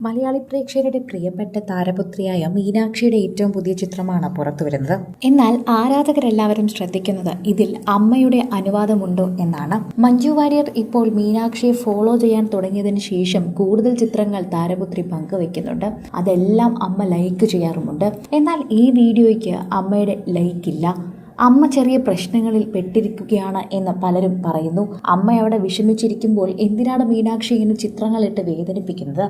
മലയാളി പ്രേക്ഷകരുടെ പ്രിയപ്പെട്ട താരപുത്രിയായ മീനാക്ഷിയുടെ ഏറ്റവും പുതിയ ചിത്രമാണ് പുറത്തുവരുന്നത്. എന്നാൽ ആരാധകരെല്ലാവരും ശ്രദ്ധിക്കുന്നത് ഇതിൽ അമ്മയുടെ അനുവാദമുണ്ടോ എന്നാണ്. മഞ്ജു വാര്യർ ഇപ്പോൾ മീനാക്ഷിയെ ഫോളോ ചെയ്യാൻ തുടങ്ങിയതിന് ശേഷം കൂടുതൽ ചിത്രങ്ങൾ താരപുത്രി പങ്കുവെക്കുന്നുണ്ട്. അതെല്ലാം അമ്മ ലൈക്ക് ചെയ്യാറുമുണ്ട്. എന്നാൽ ഈ വീഡിയോയ്ക്ക് അമ്മയുടെ ലൈക്കില്ല. അമ്മ ചെറിയ പ്രശ്നങ്ങളിൽ പെട്ടിരിക്കുകയാണ് എന്ന് പലരും പറയുന്നു. അമ്മ അവിടെ വിഷമിച്ചിരിക്കുമ്പോൾ എന്തിനാണ് മീനാക്ഷി ഇങ്ങനെ ചിത്രങ്ങളിട്ട് വേദനിപ്പിക്കുന്നത്?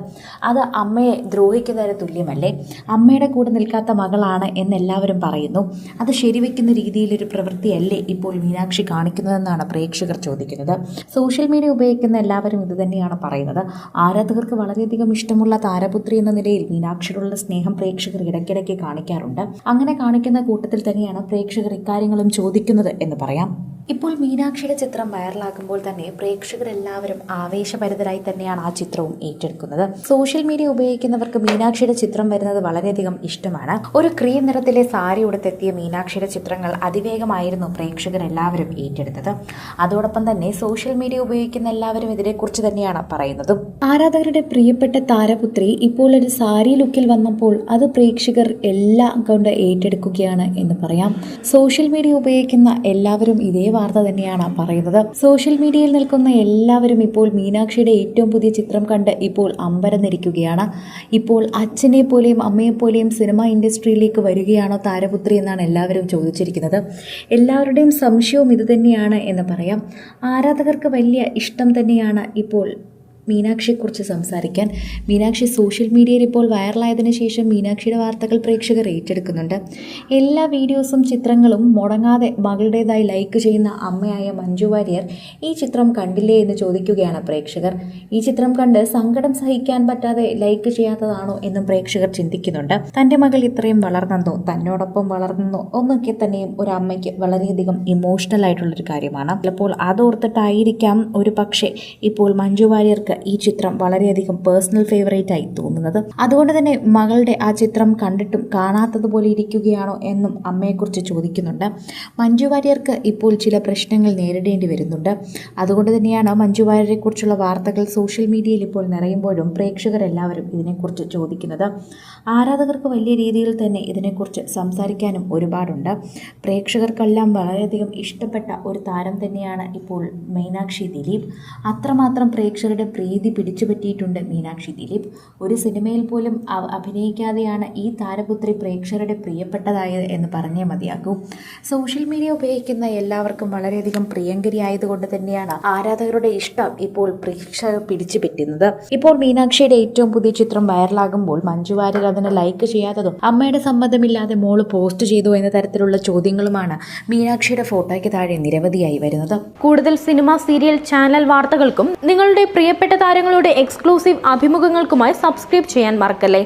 അത് അമ്മയെ ദ്രോഹിക്കുന്നതിന് തുല്യമല്ലേ? അമ്മയുടെ കൂടെ നിൽക്കാത്ത മകളാണ് എന്നെല്ലാവരും പറയുന്നു. അത് ശരിവെക്കുന്ന രീതിയിലൊരു പ്രവൃത്തിയല്ലേ ഇപ്പോൾ മീനാക്ഷി കാണിക്കുന്നതെന്നാണ് പ്രേക്ഷകർ ചോദിക്കുന്നത്. സോഷ്യൽ മീഡിയ ഉപയോഗിക്കുന്ന എല്ലാവരും ഇത് തന്നെയാണ് പറയുന്നത്. ആരാധകർക്ക് വളരെയധികം ഇഷ്ടമുള്ള താരപുത്രി എന്ന നിലയിൽ മീനാക്ഷിയോടുള്ള സ്നേഹം പ്രേക്ഷകർ ഇടയ്ക്കിടയ്ക്ക് കാണിക്കാറുണ്ട്. അങ്ങനെ കാണിക്കുന്ന കൂട്ടത്തിൽ തന്നെയാണ് പ്രേക്ഷകർ കാര്യങ്ങളും ചോദിക്കുന്നത് എന്ന് പറയാം. ഇപ്പോൾ മീനാക്ഷിയുടെ ചിത്രം വൈറലാകുമ്പോൾ തന്നെ പ്രേക്ഷകരെല്ലാവരും ആവേശഭരിതരായി തന്നെയാണ് ആ ചിത്രവും ഏറ്റെടുക്കുന്നത്. സോഷ്യൽ മീഡിയ ഉപയോഗിക്കുന്നവർക്ക് മീനാക്ഷിയുടെ ചിത്രം വരുന്നത് വളരെയധികം ഇഷ്ടമാണ്. ഒരു ക്രീം നിറത്തിലെ സാരി ഉടുത്തെത്തിയ മീനാക്ഷിയുടെ ചിത്രങ്ങൾ അതിവേഗമായിരുന്നു പ്രേക്ഷകരെല്ലാവരും ഏറ്റെടുത്തത്. അതോടൊപ്പം തന്നെ സോഷ്യൽ മീഡിയ ഉപയോഗിക്കുന്ന എല്ലാവരും ഇതിനെക്കുറിച്ച് തന്നെയാണ് പറയുന്നതും. ആരാധകരുടെ പ്രിയപ്പെട്ട താരപുത്രി ഇപ്പോൾ ഒരു സാരി ലുക്കിൽ വന്നപ്പോൾ അത് പ്രേക്ഷകർ എല്ലാം കൊണ്ട് ഏറ്റെടുക്കുകയാണ് എന്ന് പറയാം. സോഷ്യൽ മീഡിയ ഉപയോഗിക്കുന്ന എല്ലാവരും ഇതേ വാർത്ത തന്നെയാണ് പറയുന്നത്. സോഷ്യൽ മീഡിയയിൽ നിൽക്കുന്ന എല്ലാവരും ഇപ്പോൾ മീനാക്ഷിയുടെ ഏറ്റവും പുതിയ ചിത്രം കണ്ട് ഇപ്പോൾ അമ്പരന്നിരിക്കുകയാണ്. ഇപ്പോൾ അച്ഛനെ പോലെയും അമ്മയെ പോലെയും സിനിമ ഇൻഡസ്ട്രിയിലേക്ക് വരികയാണോ താരപുത്രി എന്നാണ് എല്ലാവരും ചോദിച്ചിരിക്കുന്നത്. എല്ലാവരുടെയും സംശയവും ഇത് തന്നെയാണ് എന്ന് പറയാം. ആരാധകർക്ക് വലിയ ഇഷ്ടം തന്നെയാണ് ഇപ്പോൾ മീനാക്ഷിയെക്കുറിച്ച് സംസാരിക്കാൻ. മീനാക്ഷി സോഷ്യൽ മീഡിയയിൽ ഇപ്പോൾ വൈറലായതിനു ശേഷം മീനാക്ഷിയുടെ വാർത്തകൾ പ്രേക്ഷകർ ഏറ്റെടുക്കുന്നുണ്ട്. എല്ലാ വീഡിയോസും ചിത്രങ്ങളും മുടങ്ങാതെ മകളുടേതായി ലൈക്ക് ചെയ്യുന്ന അമ്മയായ മഞ്ജു വാര്യർ ഈ ചിത്രം കണ്ടില്ലേ എന്ന് ചോദിക്കുകയാണ് പ്രേക്ഷകർ. ഈ ചിത്രം കണ്ട് സങ്കടം സഹിക്കാൻ പറ്റാതെ ലൈക്ക് ചെയ്യാത്തതാണോ എന്നും പ്രേക്ഷകർ ചിന്തിക്കുന്നുണ്ട്. തൻ്റെ മകൾ ഇത്രയും വളർന്നെന്നോ തന്നോടൊപ്പം വളർന്നെന്നോ ഒന്നൊക്കെ തന്നെയും ഒരു അമ്മയ്ക്ക് വളരെയധികം ഇമോഷണൽ ആയിട്ടുള്ളൊരു കാര്യമാണ്. ചിലപ്പോൾ അതോർത്തിട്ടായിരിക്കാം ഒരു പക്ഷേ ഇപ്പോൾ മഞ്ജു വാര്യർക്ക് ഈ ചിത്രം വളരെയധികം പേഴ്സണൽ ഫേവറേറ്റ് ആയി തോന്നുന്നത്. അതുകൊണ്ട് തന്നെ മകളുടെ ആ ചിത്രം കണ്ടിട്ടും കാണാത്തതുപോലെ ഇരിക്കുകയാണോ എന്നും അമ്മയെക്കുറിച്ച് ചോദിക്കുന്നുണ്ട്. മഞ്ജു വാര്യർക്ക് ഇപ്പോൾ ചില പ്രശ്നങ്ങൾ നേരിടേണ്ടി വരുന്നുണ്ട്. അതുകൊണ്ട് തന്നെയാണ് മഞ്ജു വാര്യരെ കുറിച്ചുള്ള വാർത്തകൾ സോഷ്യൽ മീഡിയയിൽ ഇപ്പോൾ നിറയുമ്പോഴും പ്രേക്ഷകരെല്ലാവരും ഇതിനെക്കുറിച്ച് ചോദിക്കുന്നത്. ആരാധകർക്ക് വലിയ രീതിയിൽ തന്നെ ഇതിനെക്കുറിച്ച് സംസാരിക്കാനും ഒരുപാടുണ്ട്. പ്രേക്ഷകർക്കെല്ലാം വളരെയധികം ഇഷ്ടപ്പെട്ട ഒരു താരം തന്നെയാണ് ഇപ്പോൾ മീനാക്ഷി ദിലീപ്. അത്രമാത്രം പ്രേക്ഷകരുടെ പ്രീതി പിടിച്ചു പറ്റിയിട്ടുണ്ട് മീനാക്ഷി ദിലീപ്. ഒരു സിനിമയിൽ പോലും അഭിനയിക്കാതെയാണ് ഈ താരപുത്രി പ്രേക്ഷകരുടെ പ്രിയപ്പെട്ടതായത് എന്ന് പറഞ്ഞേ മതിയാകൂ. സോഷ്യൽ മീഡിയ ഉപയോഗിക്കുന്ന എല്ലാവർക്കും വളരെയധികം പ്രിയങ്കരിയായതുകൊണ്ട് തന്നെയാണ് ആരാധകരുടെ ഇഷ്ടം ഇപ്പോൾ പ്രേക്ഷകർ പിടിച്ചു പറ്റുന്നത്. ഇപ്പോൾ മീനാക്ഷിയുടെ ഏറ്റവും പുതിയ ചിത്രം വൈറലാകുമ്പോൾ മഞ്ജു വാര്യർ അതിന് ലൈക്ക് ചെയ്യാത്തതും അമ്മയുടെ സമ്മതമില്ലാതെ മോള് പോസ്റ്റ് ചെയ്തു എന്ന തരത്തിലുള്ള ചോദ്യങ്ങളുമാണ് മീനാക്ഷിയുടെ ഫോട്ടോയ്ക്ക് താഴെ നിരവധിയായി വരുന്നത്. കൂടുതൽ സിനിമ, സീരിയൽ, ചാനൽ വാർത്തകൾക്കും നിങ്ങളുടെ പ്രിയപ്പെട്ട താരങ്ങളുടെ എക്സ്ക്ലൂസീവ് അഭിമുഖങ്ങൾക്കുമായി സബ്സ്ക്രൈബ് ചെയ്യാൻ മറക്കല്ലേ.